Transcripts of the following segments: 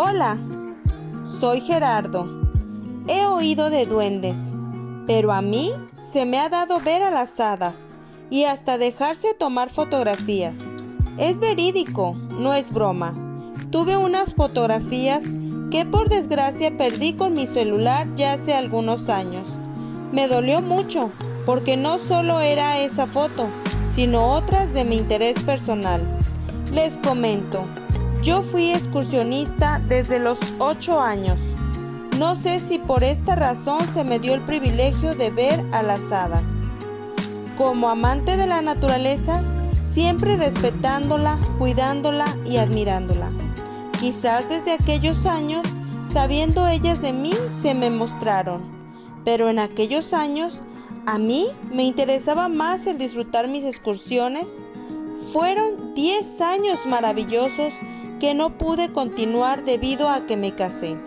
Hola, soy Gerardo. He oído de duendes, pero a mí se me ha dado ver a las hadas y hasta dejarse tomar fotografías. Es verídico, no es broma. Tuve unas fotografías que por desgracia perdí con mi celular ya hace algunos años. Me dolió mucho porque no solo era esa foto, sino otras de mi interés personal. Les comento, yo fui excursionista desde los 8 años. No sé si por esta razón se me dio el privilegio de ver a las hadas. Como amante de la naturaleza, siempre respetándola, cuidándola y admirándola. Quizás desde aquellos años, sabiendo ellas de mí, se me mostraron. Pero en aquellos años, a mí me interesaba más el disfrutar mis excursiones. Fueron 10 años maravillosos que no pude continuar debido a que me casé.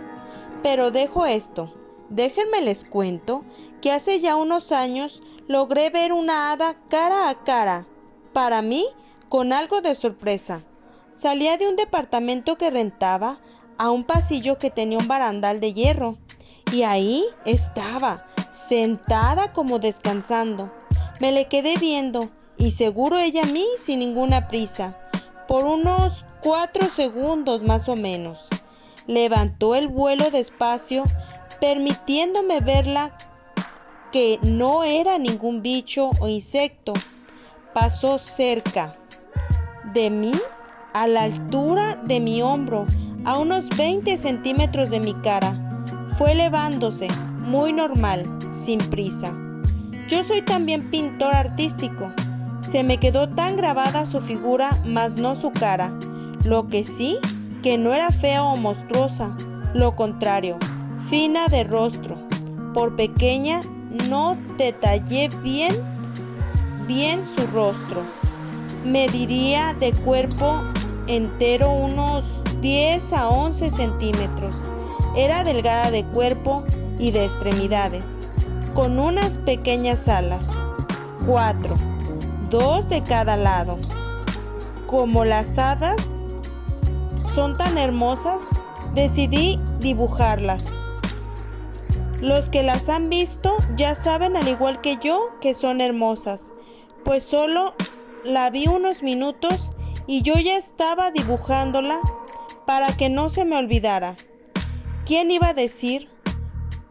Pero dejo esto. Déjenme les cuento que hace ya unos años logré ver una hada cara a cara. Para mí, con algo de sorpresa. Salía de un departamento que rentaba a un pasillo que tenía un barandal de hierro. Y ahí estaba, sentada como descansando. Me le quedé viendo y seguro ella a mí sin ninguna prisa. Por unos 4 segundos más o menos. Levantó el vuelo despacio, permitiéndome verla que no era ningún bicho o insecto. Pasó cerca de mí, a la altura de mi hombro, a unos 20 centímetros de mi cara. Fue elevándose, muy normal, sin prisa. Yo soy también pintor artístico. Se me quedó tan grabada su figura, mas no su cara. Lo que sí, que no era fea o monstruosa. Lo contrario, fina de rostro. Por pequeña, no detallé bien su rostro. Mediría de cuerpo entero unos 10 a 11 centímetros. Era delgada de cuerpo y de extremidades, con unas pequeñas alas, 4, 2 de cada lado. Como las hadas son tan hermosas, decidí dibujarlas. Los que las han visto ya saben al igual que yo que son hermosas, pues solo la vi unos minutos y yo ya estaba dibujándola para que no se me olvidara. ¿Quién iba a decir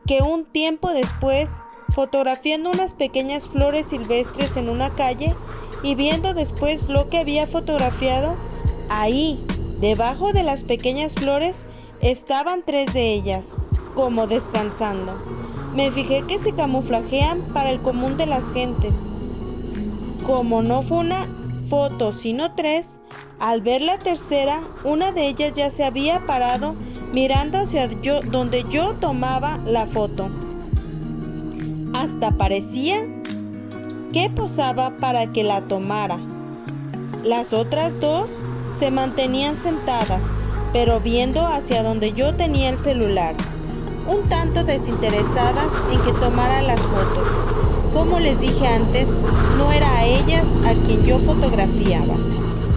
que un tiempo después, fotografiando unas pequeñas flores silvestres en una calle y viendo después lo que había fotografiado, ahí, debajo de las pequeñas flores, estaban 3 de ellas, como descansando? Me fijé que se camuflajean para el común de las gentes. Como no fue una foto sino 3, al ver la tercera, una de ellas ya se había parado mirando hacia donde yo tomaba la foto. Hasta parecía que posaba para que la tomara. Las otras 2 se mantenían sentadas, pero viendo hacia donde yo tenía el celular, un tanto desinteresadas en que tomara las fotos. Como les dije antes, no era a ellas a quien yo fotografiaba,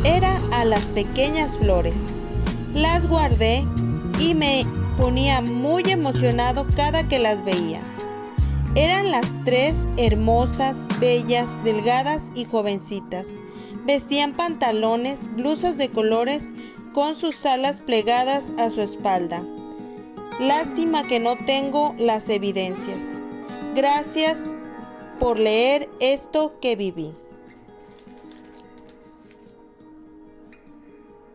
era a las pequeñas flores. Las guardé y me ponía muy emocionado cada que las veía. Eran las 3 hermosas, bellas, delgadas y jovencitas. Vestían pantalones, blusas de colores con sus alas plegadas a su espalda. Lástima que no tengo las evidencias. Gracias por leer esto que viví.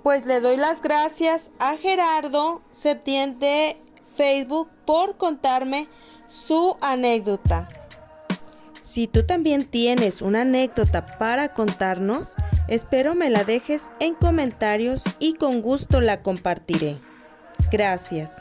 Pues le doy las gracias a Gerardo Septién de Facebook por contarme su anécdota. Si tú también tienes una anécdota para contarnos, espero me la dejes en comentarios y con gusto la compartiré. Gracias.